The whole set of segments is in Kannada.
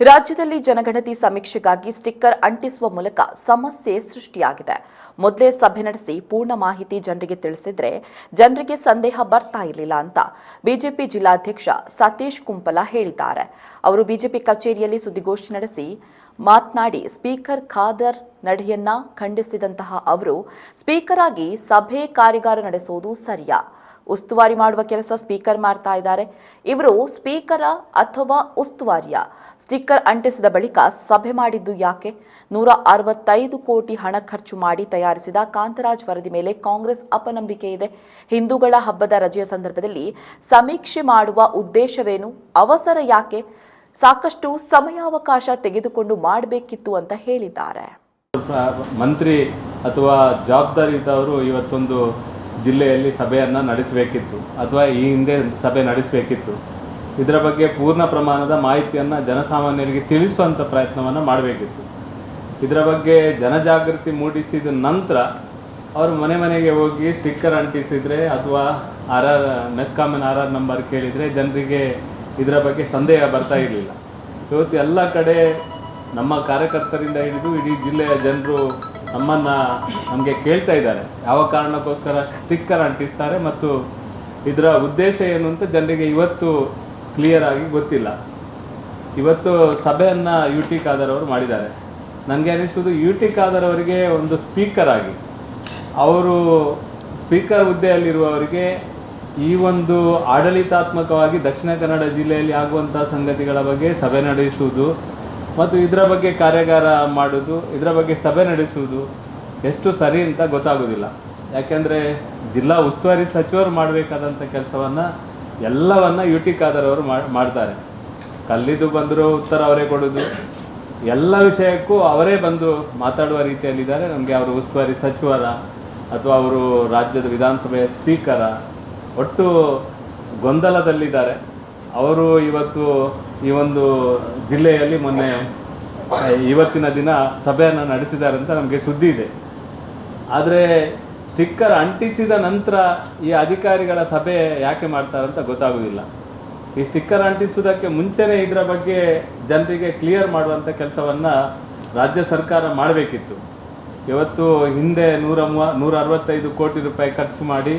ರಾಜ್ಯದಲ್ಲಿ ಜನಗಣತಿ ಸಮೀಕ್ಷೆಗಾಗಿ ಸ್ಟಿಕ್ಕರ್ ಅಂಟಿಸುವ ಮೂಲಕ ಸಮಸ್ಯೆ ಸೃಷ್ಟಿಯಾಗಿದೆ. ಮೊದಲೇ ಸಭೆ ನಡೆಸಿ ಪೂರ್ಣ ಮಾಹಿತಿ ಜನರಿಗೆ ತಿಳಿಸಿದ್ರೆ ಜನರಿಗೆ ಸಂದೇಹ ಬರ್ತಾ ಇರಲಿಲ್ಲ ಅಂತ ಬಿಜೆಪಿ ಜಿಲ್ಲಾಧ್ಯಕ್ಷ ಸತೀಶ್ ಕುಂಪಲ ಹೇಳಿದ್ದಾರೆ. ಅವರು ಬಿಜೆಪಿ ಕಚೇರಿಯಲ್ಲಿ ಸುದ್ದಿಗೋಷ್ಠಿ ನಡೆಸಿ ಮಾತನಾಡಿ ಸ್ಪೀಕರ್ ಖಾದರ್ ನಡೆಯನ್ನ ಖಂಡಿಸಿದಂತಹ ಅವರು ಸ್ಪೀಕರ್ ಆಗಿ ಸಭೆ ಕಾರ್ಯಾಗಾರ ನಡೆಸುವುದು ಸರಿಯಾ, ಉಸ್ತುವಾರಿ ಮಾಡುವ ಕೆಲಸ ಸ್ಪೀಕರ್ ಮಾಡ್ತಾ ಇದ್ದಾರೆ, ಇವರು ಸ್ಪೀಕರ ಅಥವಾ ಉಸ್ತುವಾರಿಯ? ಸ್ಟಿಕ್ಕರ್ ಅಂಟಿಸಿದ ಬಳಿಕ ಸಭೆ ಮಾಡಿದ್ದು ಯಾಕೆ? 165 ಕೋಟಿ ಹಣ ಖರ್ಚು ಮಾಡಿ ತಯಾರಿಸಿದ ಕಾಂತರಾಜ್ ವರದಿ ಮೇಲೆ ಕಾಂಗ್ರೆಸ್ ಅಪನಂಬಿಕೆ ಇದೆ. ಹಿಂದೂಗಳ ಹಬ್ಬದ ರಜೆಯ ಸಂದರ್ಭದಲ್ಲಿ ಸಮೀಕ್ಷೆ ಮಾಡುವ ಉದ್ದೇಶವೇನು? ಅವಸರ ಯಾಕೆ? ಸಾಕಷ್ಟು ಸಮಯಾವಕಾಶ ತೆಗೆದುಕೊಂಡು ಮಾಡಬೇಕಿತ್ತು ಅಂತ ಹೇಳಿದ್ದಾರೆ. ಮಂತ್ರಿ ಅಥವಾ ಜವಾಬ್ದಾರಿದವರು ಇವತ್ತೊಂದು ಜಿಲ್ಲೆಯಲ್ಲಿ ಸಭೆಯನ್ನು ನಡೆಸಬೇಕಿತ್ತು ಅಥವಾ ಈ ಹಿಂದೆ ಸಭೆ ನಡೆಸಬೇಕಿತ್ತು. ಇದರ ಬಗ್ಗೆ ಪೂರ್ಣ ಪ್ರಮಾಣದ ಮಾಹಿತಿಯನ್ನು ಜನಸಾಮಾನ್ಯರಿಗೆ ತಿಳಿಸುವಂಥ ಪ್ರಯತ್ನವನ್ನು ಮಾಡಬೇಕಿತ್ತು. ಇದರ ಬಗ್ಗೆ ಜನಜಾಗೃತಿ ಮೂಡಿಸಿದ ನಂತರ ಅವರು ಮನೆ ಮನೆಗೆ ಹೋಗಿ ಸ್ಟಿಕ್ಕರ್ ಅಂಟಿಸಿದರೆ ಅಥವಾ ಮೆಸ್ಕಾಮಿನ RR ನಂಬರ್ ಕೇಳಿದರೆ ಜನರಿಗೆ ಇದರ ಬಗ್ಗೆ ಸಂದೇಹ ಬರ್ತಾ ಇರಲಿಲ್ಲ. ಇವತ್ತು ಎಲ್ಲ ಕಡೆ ನಮ್ಮ ಕಾರ್ಯಕರ್ತರಿಂದ ಹಿಡಿದು ಇಡೀ ಜಿಲ್ಲೆಯ ಜನರು ನಮಗೆ ಕೇಳ್ತಾ ಇದ್ದಾರೆ, ಯಾವ ಕಾರಣಕ್ಕೋಸ್ಕರ ಸ್ಟಿಕ್ಕರ್ ಅಂಟಿಸ್ತಾರೆ ಮತ್ತು ಇದರ ಉದ್ದೇಶ ಏನು ಅಂತ ಜನರಿಗೆ ಇವತ್ತು ಕ್ಲಿಯರ್ ಆಗಿ ಗೊತ್ತಿಲ್ಲ. ಇವತ್ತು ಸಭೆಯನ್ನು UT ಖಾದರ್ ಅವರು ಮಾಡಿದ್ದಾರೆ. ನನಗೆ ಅನಿಸುವುದು UT ಖಾದರ್ ಅವರಿಗೆ ಒಂದು ಸ್ಪೀಕರ್ ಆಗಿ, ಅವರು ಸ್ಪೀಕರ್ ಹುದ್ದೆಯಲ್ಲಿರುವವರಿಗೆ ಈ ಒಂದು ಆಡಳಿತಾತ್ಮಕವಾಗಿ ದಕ್ಷಿಣ ಕನ್ನಡ ಜಿಲ್ಲೆಯಲ್ಲಿ ಆಗುವಂಥ ಸಂಗತಿಗಳ ಬಗ್ಗೆ ಸಭೆ ನಡೆಸುವುದು ಮತ್ತು ಇದರ ಬಗ್ಗೆ ಕಾರ್ಯಾಗಾರ ಮಾಡೋದು, ಇದರ ಬಗ್ಗೆ ಸಭೆ ನಡೆಸುವುದು ಎಷ್ಟು ಸರಿ ಅಂತ ಗೊತ್ತಾಗೋದಿಲ್ಲ. ಯಾಕೆಂದರೆ ಜಿಲ್ಲಾ ಉಸ್ತುವಾರಿ ಸಚಿವರು ಮಾಡಬೇಕಾದಂಥ ಕೆಲಸವನ್ನು ಎಲ್ಲವನ್ನು UT ಖಾದರ್ ಅವರು ಮಾಡ್ತಾರೆ. ಕಲ್ಲಿದ್ದು ಬಂದರೂ ಉತ್ತರ ಅವರೇ ಕೊಡೋದು, ಎಲ್ಲ ವಿಷಯಕ್ಕೂ ಅವರೇ ಬಂದು ಮಾತಾಡುವ ರೀತಿಯಲ್ಲಿದ್ದಾರೆ. ನಮಗೆ ಅವರು ಉಸ್ತುವಾರಿ ಸಚಿವರ ಅಥವಾ ಅವರು ರಾಜ್ಯದ ವಿಧಾನಸಭೆಯ ಸ್ಪೀಕರ, ಒಟ್ಟು ಗೊಂದಲದಲ್ಲಿದ್ದಾರೆ. ಅವರು ಇವತ್ತು ಈ ಒಂದು ಜಿಲ್ಲೆಯಲ್ಲಿ ಇವತ್ತಿನ ದಿನ ಸಭೆಯನ್ನು ನಡೆಸಿದ್ದಾರೆ ಅಂತ ನಮಗೆ ಸುದ್ದಿ ಇದೆ. ಆದರೆ ಸ್ಟಿಕ್ಕರ್ ಅಂಟಿಸಿದ ನಂತರ ಈ ಅಧಿಕಾರಿಗಳ ಸಭೆ ಯಾಕೆ ಮಾಡ್ತಾರಂತ ಗೊತ್ತಾಗೋದಿಲ್ಲ. ಈ ಸ್ಟಿಕ್ಕರ್ ಅಂಟಿಸುವುದಕ್ಕೆ ಮುಂಚೆನೇ ಇದರ ಬಗ್ಗೆ ಜನರಿಗೆ ಕ್ಲಿಯರ್ ಮಾಡುವಂಥ ಕೆಲಸವನ್ನು ರಾಜ್ಯ ಸರ್ಕಾರ ಮಾಡಬೇಕಿತ್ತು. ಇವತ್ತು ಹಿಂದೆ 165 ಕೋಟಿ ರೂಪಾಯಿ ಖರ್ಚು ಮಾಡಿ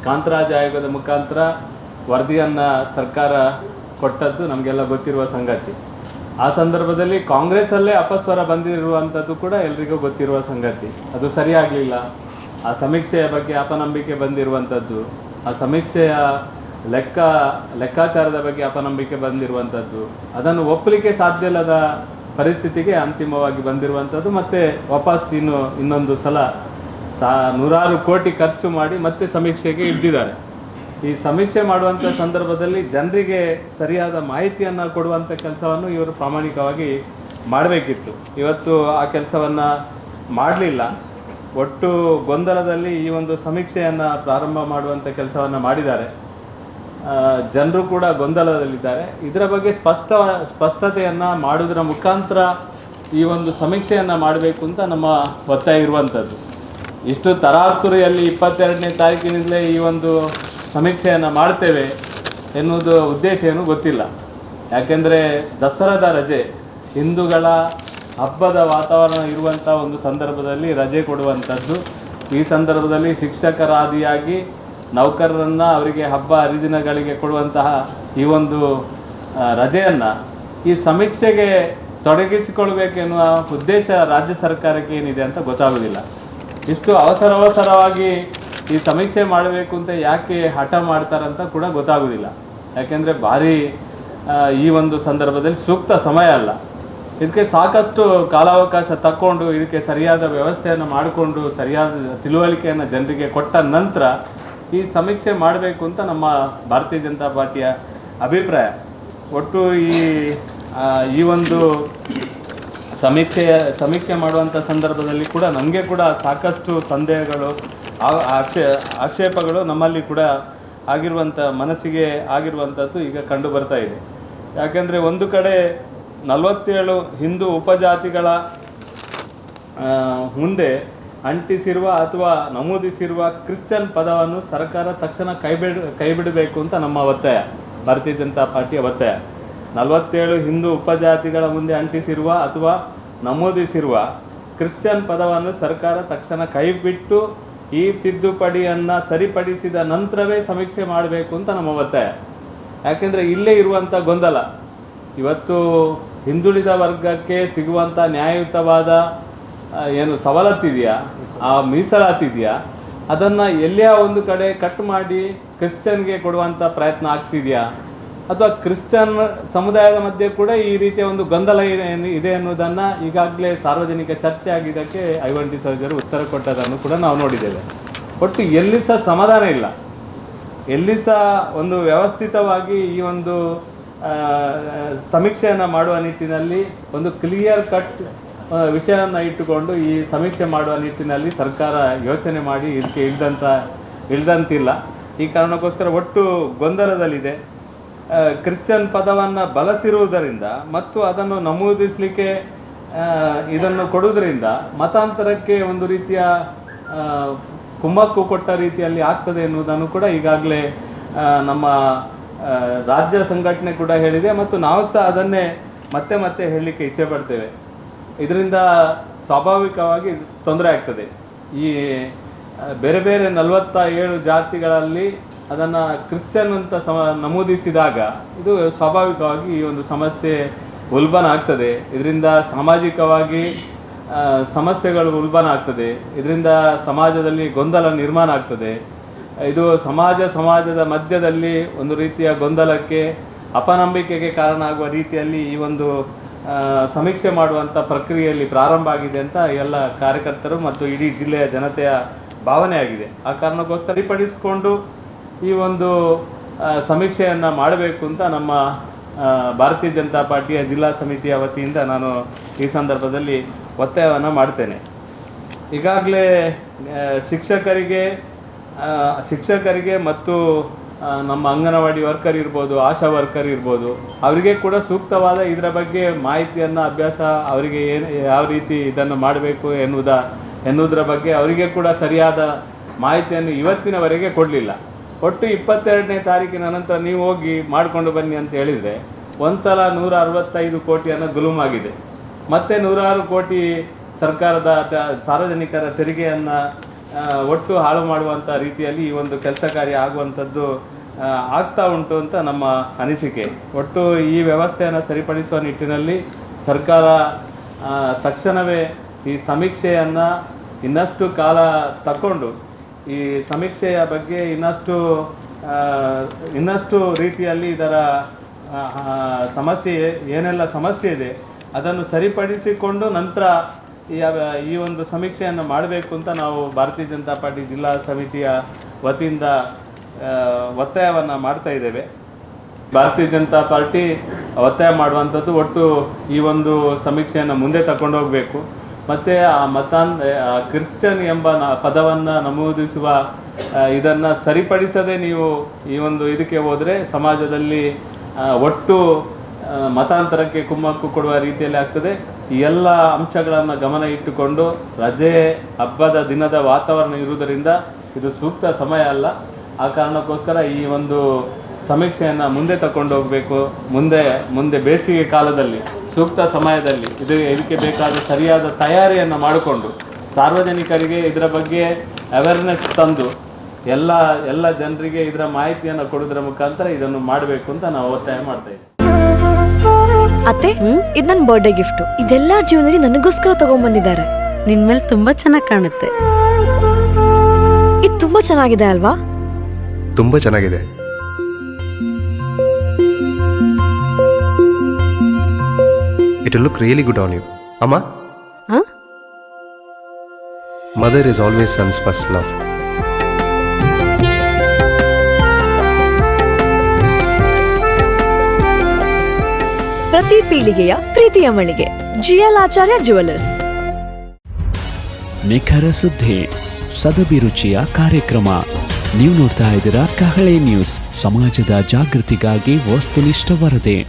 ಕಾಂತರಾಜ್ ಆಯೋಗದ ಮುಖಾಂತರ ವರದಿಯನ್ನು ಸರ್ಕಾರ ಕೊಟ್ಟದ್ದು ನಮಗೆಲ್ಲ ಗೊತ್ತಿರುವ ಸಂಗತಿ. ಆ ಸಂದರ್ಭದಲ್ಲಿ ಕಾಂಗ್ರೆಸ್ಸಲ್ಲೇ ಅಪಸ್ವರ ಬಂದಿರುವಂಥದ್ದು ಕೂಡ ಎಲ್ರಿಗೂ ಗೊತ್ತಿರುವ ಸಂಗತಿ. ಅದು ಸರಿಯಾಗಲಿಲ್ಲ. ಆ ಸಮೀಕ್ಷೆಯ ಬಗ್ಗೆ ಅಪನಂಬಿಕೆ ಬಂದಿರುವಂಥದ್ದು, ಆ ಸಮೀಕ್ಷೆಯ ಲೆಕ್ಕಾಚಾರದ ಬಗ್ಗೆ ಅಪನಂಬಿಕೆ ಬಂದಿರುವಂಥದ್ದು, ಅದನ್ನು ಒಪ್ಪಲಿಕ್ಕೆ ಸಾಧ್ಯ ಇಲ್ಲದ ಪರಿಸ್ಥಿತಿಗೆ ಅಂತಿಮವಾಗಿ ಬಂದಿರುವಂಥದ್ದು. ಮತ್ತು ವಾಪಸ್ ಇನ್ನೊಂದು ಸಲ 100 ಕೋಟಿ ಖರ್ಚು ಮಾಡಿ ಮತ್ತೆ ಸಮೀಕ್ಷೆಗೆ ಇಳಿದಿದ್ದಾರೆ. ಈ ಸಮೀಕ್ಷೆ ಮಾಡುವಂಥ ಸಂದರ್ಭದಲ್ಲಿ ಜನರಿಗೆ ಸರಿಯಾದ ಮಾಹಿತಿಯನ್ನು ಕೊಡುವಂಥ ಕೆಲಸವನ್ನು ಇವರು ಪ್ರಾಮಾಣಿಕವಾಗಿ ಮಾಡಬೇಕಿತ್ತು. ಇವತ್ತು ಆ ಕೆಲಸವನ್ನು ಮಾಡಲಿಲ್ಲ. ಒಟ್ಟು ಗೊಂದಲದಲ್ಲಿ ಈ ಒಂದು ಸಮೀಕ್ಷೆಯನ್ನು ಪ್ರಾರಂಭ ಮಾಡುವಂಥ ಕೆಲಸವನ್ನು ಮಾಡಿದ್ದಾರೆ. ಜನರು ಕೂಡ ಗೊಂದಲದಲ್ಲಿದ್ದಾರೆ. ಇದರ ಬಗ್ಗೆ ಸ್ಪಷ್ಟತೆಯನ್ನು ಮಾಡೋದರ ಮುಖಾಂತರ ಈ ಒಂದು ಸಮೀಕ್ಷೆಯನ್ನು ಮಾಡಬೇಕು ಅಂತ ನಮ್ಮ ಒತ್ತಾಯ ಇರುವಂಥದ್ದು. ಇಷ್ಟು ತರಾತುರಿಯಲ್ಲಿ 22ನೇ ತಾರೀಕಿನಿಂದಲೇ ಈ ಒಂದು ಸಮೀಕ್ಷೆಯನ್ನು ಮಾಡ್ತೇವೆ ಎನ್ನುವುದು ಉದ್ದೇಶ ಏನು ಗೊತ್ತಿಲ್ಲ. ಯಾಕೆಂದರೆ ದಸರಾದ ರಜೆ, ಹಿಂದೂಗಳ ಹಬ್ಬದ ವಾತಾವರಣ ಇರುವಂಥ ಒಂದು ಸಂದರ್ಭದಲ್ಲಿ ರಜೆ ಕೊಡುವಂಥದ್ದು, ಈ ಸಂದರ್ಭದಲ್ಲಿ ಶಿಕ್ಷಕರಾದಿಯಾಗಿ ನೌಕರರನ್ನು ಅವರಿಗೆ ಹಬ್ಬ ಹರಿದಿನಗಳಿಗೆ ಕೊಡುವಂತಹ ಈ ಒಂದು ರಜೆಯನ್ನು ಈ ಸಮೀಕ್ಷೆಗೆ ತೊಡಗಿಸಿಕೊಳ್ಬೇಕೆನ್ನುವ ಉದ್ದೇಶ ರಾಜ್ಯ ಸರ್ಕಾರಕ್ಕೆ ಏನಿದೆ ಅಂತ ಗೊತ್ತಾಗೋದಿಲ್ಲ. ಇಷ್ಟು ಅವಸರವಾಗಿ ಈ ಸಮೀಕ್ಷೆ ಮಾಡಬೇಕು ಅಂತ ಯಾಕೆ ಹಠ ಮಾಡ್ತಾರಂತ ಕೂಡ ಗೊತ್ತಾಗೋದಿಲ್ಲ. ಯಾಕೆಂದರೆ ಭಾರಿ ಈ ಒಂದು ಸಂದರ್ಭದಲ್ಲಿ ಸೂಕ್ತ ಸಮಯ ಅಲ್ಲ. ಇದಕ್ಕೆ ಸಾಕಷ್ಟು ಕಾಲಾವಕಾಶ ತಕ್ಕೊಂಡು ಇದಕ್ಕೆ ಸರಿಯಾದ ವ್ಯವಸ್ಥೆಯನ್ನು ಮಾಡಿಕೊಂಡು ಸರಿಯಾದ ತಿಳುವಳಿಕೆಯನ್ನು ಜನರಿಗೆ ಕೊಟ್ಟ ನಂತರ ಈ ಸಮೀಕ್ಷೆ ಮಾಡಬೇಕು ಅಂತ ನಮ್ಮ ಭಾರತೀಯ ಜನತಾ ಪಾರ್ಟಿಯ ಅಭಿಪ್ರಾಯ. ಒಟ್ಟು ಈ ಒಂದು ಸಮೀಕ್ಷೆ ಮಾಡುವಂಥ ಸಂದರ್ಭದಲ್ಲಿ ಕೂಡ ನಮಗೆ ಕೂಡ ಸಾಕಷ್ಟು ಸಂದೇಹಗಳು, ಆಕ್ಷೇಪಗಳು ನಮ್ಮಲ್ಲಿ ಕೂಡ ಮನಸ್ಸಿಗೆ ಆಗಿರುವಂಥದ್ದು ಈಗ ಕಂಡು ಬರ್ತಾ ಇದೆ. ಯಾಕೆಂದರೆ ಒಂದು ಕಡೆ 47 ಹಿಂದೂ ಉಪಜಾತಿಗಳ ಮುಂದೆ ಅಂಟಿಸಿರುವ ಅಥವಾ ನಮೂದಿಸಿರುವ ಕ್ರಿಶ್ಚಿಯನ್ ಪದವನ್ನು ಸರ್ಕಾರ ತಕ್ಷಣ ಕೈಬಿಡಬೇಕು ಅಂತ ನಮ್ಮ ಒತ್ತಾಯ, ಭಾರತೀಯ ಜನತಾ ಪಾರ್ಟಿಯ ಒತ್ತಾಯ. 47 ಹಿಂದೂ ಉಪಜಾತಿಗಳ ಮುಂದೆ ಅಂಟಿಸಿರುವ ಅಥವಾ ನಮೂದಿಸಿರುವ ಕ್ರಿಶ್ಚಿಯನ್ ಪದವನ್ನು ಸರ್ಕಾರ ತಕ್ಷಣ ಕೈಬಿಟ್ಟು ಈ ತಿದ್ದುಪಡಿಯನ್ನು ಸರಿಪಡಿಸಿದ ನಂತರವೇ ಸಮೀಕ್ಷೆ ಮಾಡಬೇಕು ಅಂತ ನಮ್ಮ ಒತ್ತಾಯ. ಯಾಕೆಂದರೆ ಇಲ್ಲೇ ಇರುವಂಥ ಗೊಂದಲ, ಇವತ್ತು ಹಿಂದುಳಿದ ವರ್ಗಕ್ಕೆ ಸಿಗುವಂಥ ನ್ಯಾಯಯುತವಾದ ಏನು ಸವಲತ್ತಿದೆಯಾ, ಆ ಮೀಸಲಾತಿದೆಯಾ, ಅದನ್ನು ಎಲ್ಲಿಯ ಒಂದು ಕಡೆ ಕಟ್ ಮಾಡಿ ಕ್ರಿಶ್ಚಿಯನ್ಗೆ ಕೊಡುವಂಥ ಪ್ರಯತ್ನ ಆಗ್ತಿದೆಯಾ, ಅಥವಾ ಕ್ರಿಶ್ಚಿಯನ್ ಸಮುದಾಯದ ಮಧ್ಯೆ ಕೂಡ ಈ ರೀತಿಯ ಒಂದು ಗೊಂದಲ ಇದೆ ಅನ್ನೋದನ್ನು ಈಗಾಗಲೇ ಸಾರ್ವಜನಿಕ ಚರ್ಚೆ ಆಗಿದ್ದಕ್ಕೆ ಐವನ್ ಡಿಸೋಜರು ಉತ್ತರ ಕೊಟ್ಟದನ್ನು ಕೂಡ ನಾವು ನೋಡಿದ್ದೇವೆ. ಒಟ್ಟು ಎಲ್ಲಿ ಸಹ ಸಮಾಧಾನ ಇಲ್ಲ, ಎಲ್ಲಿ ಸಹ ಒಂದು ವ್ಯವಸ್ಥಿತವಾಗಿ ಈ ಒಂದು ಸಮೀಕ್ಷೆಯನ್ನು ಮಾಡುವ ನಿಟ್ಟಿನಲ್ಲಿ ಒಂದು ಕ್ಲಿಯರ್ ಕಟ್ ವಿಷಯವನ್ನು ಇಟ್ಟುಕೊಂಡು ಈ ಸಮೀಕ್ಷೆ ಮಾಡುವ ನಿಟ್ಟಿನಲ್ಲಿ ಸರ್ಕಾರ ಯೋಚನೆ ಮಾಡಿ ಇದಕ್ಕೆ ಇಳ್ದಂತಿಲ್ಲ. ಈ ಕಾರಣಕ್ಕೋಸ್ಕರ ಒಟ್ಟು ಗೊಂದಲದಲ್ಲಿದೆ. ಕ್ರಿಶ್ಚಿಯನ್ ಪದವನ್ನು ಬಳಸಿರುವುದರಿಂದ ಮತ್ತು ಅದನ್ನು ನಮೂದಿಸಲಿಕ್ಕೆ ಇದನ್ನು ಕೊಡುವುದರಿಂದ ಮತಾಂತರಕ್ಕೆ ಒಂದು ರೀತಿಯ ಕುಮ್ಮಕ್ಕು ಕೊಟ್ಟ ರೀತಿಯಲ್ಲಿ ಆಗ್ತದೆ ಎನ್ನುವುದನ್ನು ಕೂಡ ಈಗಾಗಲೇ ನಮ್ಮ ರಾಜ್ಯ ಸಂಘಟನೆ ಕೂಡ ಹೇಳಿದೆ ಮತ್ತು ನಾವು ಸಹ ಅದನ್ನೇ ಮತ್ತೆ ಮತ್ತೆ ಹೇಳಲಿಕ್ಕೆ ಇಚ್ಛೆ ಪಡ್ತೇವೆ. ಇದರಿಂದ ಸ್ವಾಭಾವಿಕವಾಗಿ ತೊಂದರೆ ಆಗ್ತದೆ. ಈ ಬೇರೆ ಬೇರೆ 47 ಜಾತಿಗಳಲ್ಲಿ ಅದನ್ನು ಕ್ರಿಶ್ಚಿಯನ್ ಅಂತ ನಮೂದಿಸಿದಾಗ ಇದು ಸ್ವಾಭಾವಿಕವಾಗಿ ಈ ಒಂದು ಸಮಸ್ಯೆ ಉಲ್ಬಣ ಆಗ್ತದೆ. ಇದರಿಂದ ಸಾಮಾಜಿಕವಾಗಿ ಸಮಸ್ಯೆಗಳು ಉಲ್ಬಣ ಆಗ್ತದೆ. ಇದರಿಂದ ಸಮಾಜದಲ್ಲಿ ಗೊಂದಲ ನಿರ್ಮಾಣ ಆಗ್ತದೆ. ಇದು ಸಮಾಜದ ಮಧ್ಯದಲ್ಲಿ ಒಂದು ರೀತಿಯ ಗೊಂದಲಕ್ಕೆ, ಅಪನಂಬಿಕೆಗೆ ಕಾರಣ ಆಗುವ ರೀತಿಯಲ್ಲಿ ಈ ಒಂದು ಸಮೀಕ್ಷೆ ಮಾಡುವಂಥ ಪ್ರಕ್ರಿಯೆಯಲ್ಲಿ ಪ್ರಾರಂಭ ಆಗಿದೆ ಅಂತ ಎಲ್ಲ ಕಾರ್ಯಕರ್ತರು ಮತ್ತು ಇಡೀ ಜಿಲ್ಲೆಯ ಜನತೆಯ ಭಾವನೆ ಆಗಿದೆ. ಆ ಕಾರಣಕ್ಕೋಸ್ಕರ ಸರಿಪಡಿಸಿಕೊಂಡು ಈ ಒಂದು ಸಮೀಕ್ಷೆಯನ್ನು ಮಾಡಬೇಕು ಅಂತ ನಮ್ಮ ಭಾರತೀಯ ಜನತಾ ಪಾರ್ಟಿಯ ಜಿಲ್ಲಾ ಸಮಿತಿಯ ವತಿಯಿಂದ ನಾನು ಈ ಸಂದರ್ಭದಲ್ಲಿ ಒತ್ತಾಯವನ್ನು ಮಾಡ್ತೇನೆ. ಈಗಾಗಲೇ ಶಿಕ್ಷಕರಿಗೆ ಮತ್ತು ನಮ್ಮ ಅಂಗನವಾಡಿ ವರ್ಕರ್ ಇರ್ಬೋದು, ಆಶಾ ವರ್ಕರ್ ಇರ್ಬೋದು, ಅವರಿಗೆ ಕೂಡ ಸೂಕ್ತವಾದ ಇದರ ಬಗ್ಗೆ ಮಾಹಿತಿಯನ್ನು ಅಭ್ಯಾಸ ಅವರಿಗೆ ಯಾವ ರೀತಿ ಇದನ್ನು ಮಾಡಬೇಕು ಎನ್ನುವುದರ ಬಗ್ಗೆ ಅವರಿಗೆ ಕೂಡ ಸರಿಯಾದ ಮಾಹಿತಿಯನ್ನು ಇವತ್ತಿನವರೆಗೆ ಕೊಡಲಿಲ್ಲ. ಒಟ್ಟು 22ನೇ ತಾರೀಕಿನ ನಂತರ ನೀವು ಹೋಗಿ ಮಾಡಿಕೊಂಡು ಬನ್ನಿ ಅಂತ ಹೇಳಿದರೆ ಒಂದು ಸಲ 165 ಕೋಟಿಯನ್ನು ಗುಲುಮಾಗಿದೆ. ಮತ್ತು 106 ಕೋಟಿ ಸರ್ಕಾರದ ಸಾರ್ವಜನಿಕರ ತೆರಿಗೆಯನ್ನು ಒಟ್ಟು ಹಾಳು ಮಾಡುವಂಥ ರೀತಿಯಲ್ಲಿ ಈ ಒಂದು ಕೆಲಸ ಕಾರ್ಯ ಆಗುವಂಥದ್ದು ಆಗ್ತಾ ಉಂಟು ಅಂತ ನಮ್ಮ ಅನಿಸಿಕೆ. ಒಟ್ಟು ಈ ವ್ಯವಸ್ಥೆಯನ್ನು ಸರಿಪಡಿಸುವ ನಿಟ್ಟಿನಲ್ಲಿ ಸರ್ಕಾರ ತಕ್ಷಣವೇ ಈ ಸಮೀಕ್ಷೆಯನ್ನು ಇನ್ನಷ್ಟು ಕಾಲ ತಕ್ಕೊಂಡು ಈ ಸಮೀಕ್ಷೆಯ ಬಗ್ಗೆ ಇನ್ನಷ್ಟು ರೀತಿಯಲ್ಲಿ ಇದರ ಏನೆಲ್ಲ ಸಮಸ್ಯೆ ಇದೆ ಅದನ್ನು ಸರಿಪಡಿಸಿಕೊಂಡು ನಂತರ ಈ ಒಂದು ಸಮೀಕ್ಷೆಯನ್ನು ಮಾಡಬೇಕು ಅಂತ ನಾವು ಭಾರತೀಯ ಜನತಾ ಪಾರ್ಟಿ ಜಿಲ್ಲಾ ಸಮಿತಿಯ ವತಿಯಿಂದ ಒತ್ತಾಯವನ್ನು ಮಾಡ್ತಾ ಇದ್ದೇವೆ. ಭಾರತೀಯ ಜನತಾ ಪಾರ್ಟಿ ಒತ್ತಾಯ ಮಾಡುವಂಥದ್ದು ಒಟ್ಟು ಈ ಒಂದು ಸಮೀಕ್ಷೆಯನ್ನು ಮುಂದೆ ತಗೊಂಡು ಹೋಗಬೇಕು. ಮತ್ತು ಕ್ರಿಶ್ಚಿಯನ್ ಎಂಬ ಪದವನ್ನು ನಮೂದಿಸುವ ಇದನ್ನು ಸರಿಪಡಿಸದೆ ನೀವು ಈ ಒಂದು ಇದಕ್ಕೆ ಹೋದರೆ ಸಮಾಜದಲ್ಲಿ ಒಟ್ಟು ಮತಾಂತರಕ್ಕೆ ಕುಮ್ಮಕ್ಕು ಕೊಡುವ ರೀತಿಯಲ್ಲಿ ಆಗ್ತದೆ. ಈ ಎಲ್ಲ ಅಂಶಗಳನ್ನು ಗಮನ ಇಟ್ಟುಕೊಂಡು ರಜೆ ಹಬ್ಬದ ದಿನದ ವಾತಾವರಣ ಇರುವುದರಿಂದ ಇದು ಸೂಕ್ತ ಸಮಯ ಅಲ್ಲ. ಆ ಕಾರಣಕ್ಕೋಸ್ಕರ ಈ ಒಂದು ಸಮೀಕ್ಷೆಯನ್ನು ಮುಂದೆ ತಗೊಂಡು ಹೋಗಬೇಕು. ಮುಂದೆ ಬೇಸಿಗೆ ಕಾಲದಲ್ಲಿ ಸೂಕ್ತ ಸಮಯದಲ್ಲಿ ಇದಕ್ಕೆ ಬೇಕಾದ ಸರಿಯಾದ ತಯಾರಿಯನ್ನು ಮಾಡಿಕೊಂಡು ಸಾರ್ವಜನಿಕರಿಗೆ ಇದರ ಬಗ್ಗೆ ಅವೇರ್ನೆಸ್ ತಂದು ಎಲ್ಲ ಜನರಿಗೆ ಇದರ ಮಾಹಿತಿಯನ್ನು ಕೊಡೋದ್ರ ಮುಖಾಂತರ ಇದನ್ನು ಮಾಡಬೇಕು ಅಂತ ನಾವು ಒತ್ತಾಯ ಮಾಡ್ತಾ ಇದ್ದೀವಿ. ಅತ್ತೆ, ಇದು ನನ್ನ ಬರ್ಡೇ ಗಿಫ್ಟ್. ಇದೆಲ್ಲ ಜೀವನದಲ್ಲಿ ನನಗೋಸ್ಕರ ತಗೊಂಡ್ಬಂದಿದ್ದಾರೆ. ನಿನ್ ಮೇಲೆ ತುಂಬಾ ಚೆನ್ನಾಗಿ ಕಾಣುತ್ತೆ. ಇದು ತುಂಬಾ ಚೆನ್ನಾಗಿದೆ ಅಲ್ವಾ? ತುಂಬಾ ಚೆನ್ನಾಗಿದೆ. It will look really good on you. Amma? Huh? Mother is always son's first love. ಪ್ರತಿ ಪೀಳಿಗೆಯ ಪ್ರೀತಿಯ ಮಳಿಗೆ ಜಿಎಲ್ ಆಚಾರ್ಯ ಜ್ಯುವೆಲರ್ಸ್. ನಿಖರ ಸುದ್ದಿ, ಸದಭಿರುಚಿಯ ಕಾರ್ಯಕ್ರಮ. ನೀವು ನೋಡ್ತಾ ಇದ್ದೀರಾ ಕಹಳೆ ನ್ಯೂಸ್, ಸಮಾಜದ ಜಾಗೃತಿಗಾಗಿ ವಸ್ತುನಿಷ್ಠ ವರದಿ.